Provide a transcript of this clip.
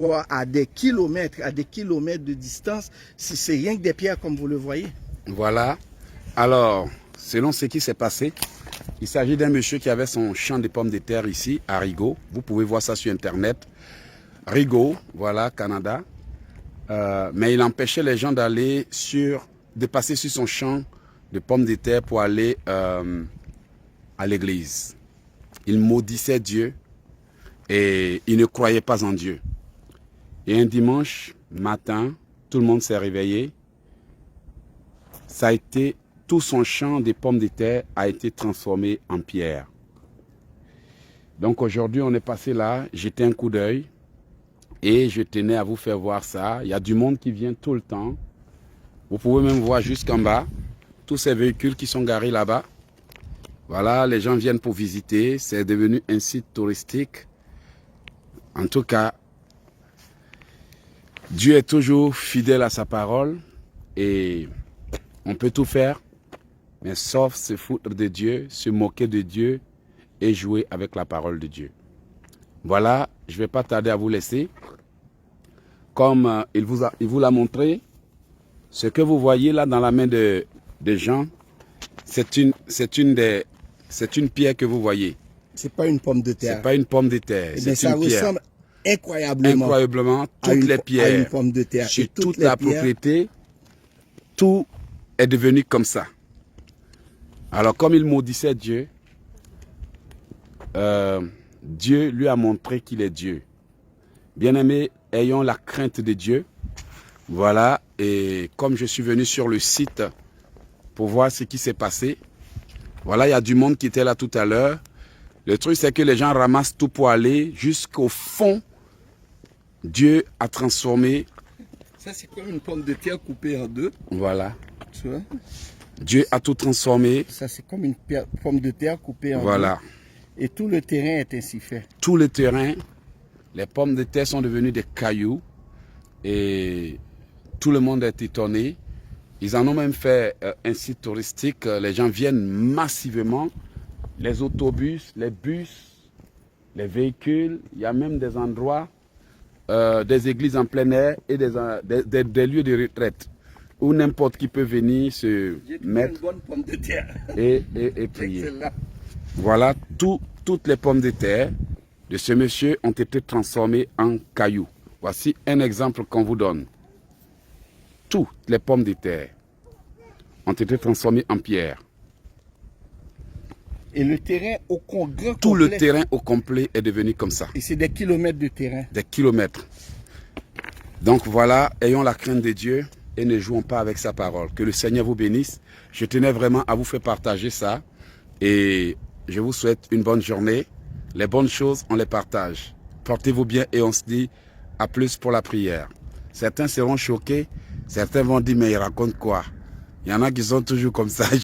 à des kilomètres de distance, si c'est rien que des pierres comme vous le voyez. Voilà. Alors, selon ce qui s'est passé, il s'agit d'un monsieur qui avait son champ de pommes de terre ici, à Rigaud. Vous pouvez voir ça sur Internet. Rigaud, voilà, Canada. Mais il empêchait les gens de passer sur son champ de pommes de terre pour aller à l'église. Il maudissait Dieu et il ne croyait pas en Dieu. Et un dimanche matin, tout le monde s'est réveillé. Ça a été, tout son champ de pommes de terre a été transformé en pierre. Donc aujourd'hui, on est passé là, jeté un coup d'œil et je tenais à vous faire voir ça. Il y a du monde qui vient tout le temps. Vous pouvez même voir jusqu'en bas, tous ces véhicules qui sont garés là-bas. Voilà, les gens viennent pour visiter. C'est devenu un site touristique. En tout cas, Dieu est toujours fidèle à sa parole et on peut tout faire, mais sauf se foutre de Dieu, se moquer de Dieu et jouer avec la parole de Dieu. Voilà, je ne vais pas tarder à vous laisser. Comme il vous l'a montré, ce que vous voyez là dans la main de Jean, c'est une pierre que vous voyez. C'est pas une pomme de terre. C'est pas une pomme de terre, c'est une pierre. Ressemble incroyablement toutes les pierres, à une pomme de terre. sur toute la propriété, tout est devenu comme ça. Alors comme il maudissait Dieu, Dieu lui a montré qu'il est Dieu. Bien-aimés, ayons la crainte de Dieu. Voilà, et comme je suis venu sur le site pour voir ce qui s'est passé, voilà, il y a du monde qui était là tout à l'heure. Le truc, c'est que les gens ramassent tout pour aller jusqu'au fond. Dieu a transformé. Ça, c'est comme une pomme de terre coupée en deux. Voilà. Tu vois? Dieu a tout transformé. Ça, c'est comme une pomme de terre coupée en deux. Voilà. Et tout le terrain est ainsi fait. Tout le terrain, les pommes de terre sont devenues des cailloux. Et tout le monde est étonné. Ils en ont même fait un site touristique. Les gens viennent massivement. Les autobus, les bus, les véhicules. Il y a même des endroits, des églises en plein air et des lieux de retraite où n'importe qui peut venir se mettre une bonne pomme de terre. et prier. Voilà, toutes les pommes de terre de ce monsieur ont été transformées en cailloux. Voici un exemple qu'on vous donne. Toutes les pommes de terre ont été transformées en pierre. Et le terrain au complet. Tout le terrain au complet est devenu comme ça. Et c'est des kilomètres de terrain. Des kilomètres. Donc voilà, ayons la crainte de Dieu et ne jouons pas avec sa parole. Que le Seigneur vous bénisse. Je tenais vraiment à vous faire partager ça. Et je vous souhaite une bonne journée. Les bonnes choses, on les partage. Portez-vous bien et on se dit à plus pour la prière. Certains seront choqués. Certains vont dire, mais il raconte quoi? Il y en a qui sont toujours comme ça.